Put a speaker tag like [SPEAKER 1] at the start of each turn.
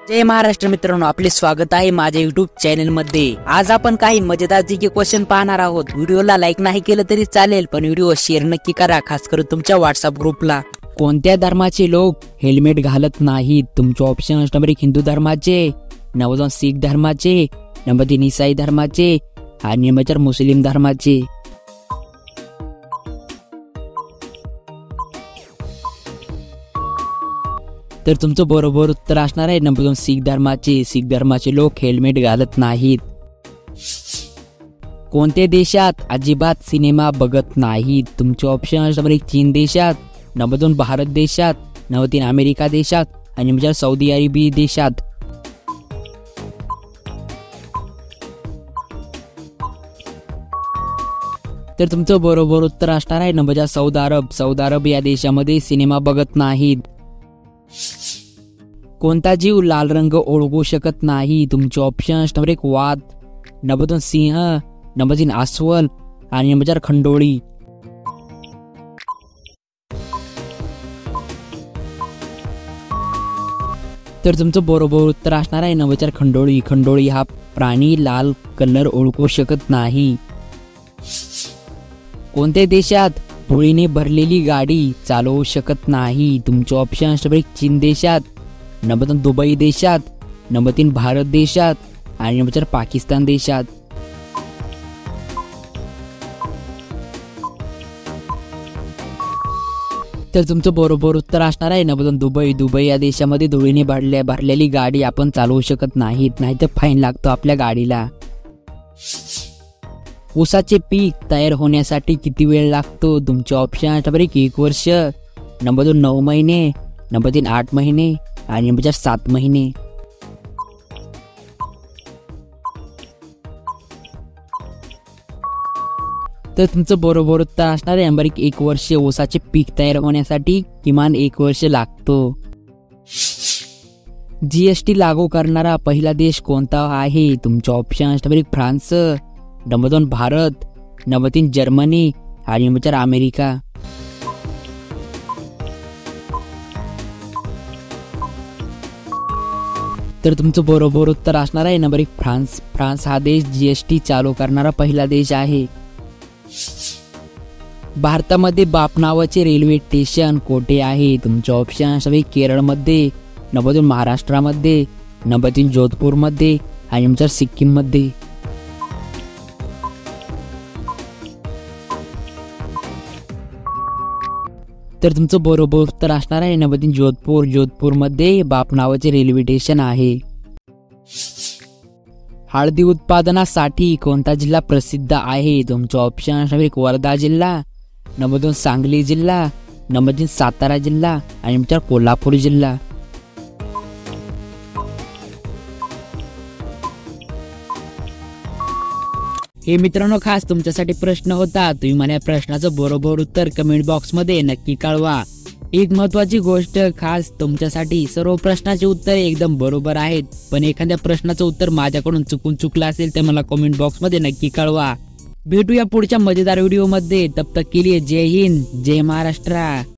[SPEAKER 1] जय महाराष्ट्र मित्रांनो, आपले स्वागत आहे माझ्या युट्यूब चॅनल मध्ये। आज आपण काही मजेदार जीके क्वेश्चन पाहणार आहोत। व्हिडिओला लाईक नाही केलं तरी चालेल, पण व्हिडिओ शेअर नक्की करा, खास करून तुमच्या व्हॉट्सअप ग्रुपला। कोणत्या धर्माचे लोक हेल्मेट घालत नाहीत? तुमचे ऑप्शन नंबर 1 हिंदू धर्माचे, नंबर 2 शीख धर्माचे, नंबर 3 ईसाई धर्माचे आणि नंबर 4 मुस्लिम धर्माचे। तर तुमचं बरोबर उत्तर असणार आहे नंबर 2 शीख धर्माचे। शीख धर्माचे लोक हेल्मेट घालत नाहीत। कोणत्या देशात अजिबात सिनेमा बघत नाहीत? तुमचे ऑप्शन नंबर 1 चीन देशात, नंबर 2 भारत देशात, नंबर 3 अमेरिका देशात आणि नंबर 4 सौदी अरेबिया देशात। तर तुमचं बरोबर उत्तर असणार आहे नंबर 4 सौदी अरब। सौदी अरब या देशामध्ये सिनेमा बघत नाहीत। कोणता जीव लाल रंग ओळखू शकत नाही? तुमचे ऑप्शन नंबर 1 वाघ, नंबर 2 सिंह, नंबर 3 अस्वल आणि नंबर 4 खंडोळी। तर तुमचं बरोबर उत्तर असणार आहे नंबर 4 खंडोळी। खंडोळी हा प्राणी लाल कलर ओळखू शकत नाही। कोणत्या देशात धुळीने भरलेली गाडी चालवू शकत नाही? तुमचे ऑप्शन नंबर 1 चीन देशात, नंबर 2 दुबई देशात, नंबर 3 भारत देशात आणि नंबर 4 पाकिस्तान देशात। तर तुमचं बरोबर उत्तर असणार आहे नंबर 2 दुबई। दुबई या देशामध्ये धुळीने भरलेली गाडी आपण चालवू शकत नाहीत, नाहीतर फाईन लागतो आपल्या गाडीला। ऊसाचे पीक तयार होण्यासाठी किती वेळ लागतो? तुमचे ऑप्शन नंबर 1 वर्ष, नंबर 2 9 महिने, नंबर 3 8 महिने आणि नंबर 4 7 महिने। तर तुमचं बरोबर उत्तर असणार आहे नंबर 1 वर्ष। ऊसाचे पीक तयार होण्यासाठी किमान 1 वर्ष लागतो। जीएसटी लागू करणारा पहिला देश कोणता आहे? तुमचे option number 1 France, number 2 Bharat, number 3 Germany आणि नंबर 4 अमेरिका। तर तुमचं बरोबर उत्तर असणार आहे नंबर 1 फ्रान्स। फ्रान्स हा देश जीएसटी चालू करणारा पहिला देश आहे। भारतामध्ये बाप नावाचे रेल्वे स्टेशन कोठे आहे? तुमचे ऑप्शन नंबर 1 केरळमध्ये, नंबर 2 महाराष्ट्रामध्ये, नंबर 3 जोधपूरमध्ये आणि नंबर 4 सिक्कीम मध्ये। तर तुमचं बरोबर उत्तर असणार आहे नंबर 3 जोधपूर। जोधपूरमध्ये बाप नावाचे रेल्वे स्टेशन आहे। हळदी उत्पादनासाठी कोणता जिल्हा प्रसिद्ध आहे? तुमचं ऑप्शन नंबर 1 वर्धा जिल्हा, नंबर 2 सांगली जिल्हा, नंबर 3 सातारा जिल्हा आणि नंबर 4 कोल्हापूर जिल्हा। हे मित्रांनो, खास तुमच्यासाठी प्रश्न होता। तुम्ही मला या प्रश्नाचं बरोबर उत्तर कमेंट बॉक्स मध्ये नक्की कळवा। एक महत्त्वाची गोष्ट खास तुमच्यासाठी, सर्व प्रश्नाचे उत्तर एकदम बरोबर आहेत, पण एखाद्या प्रश्नाचं उत्तर माझ्याकडून चुकलं असेल तर मला कमेंट बॉक्स मध्ये नक्की कळवा। भेटूया पुढच्या मजेदार व्हिडिओ मध्ये। तब तक के लिए जय हिंद, जय महाराष्ट्र।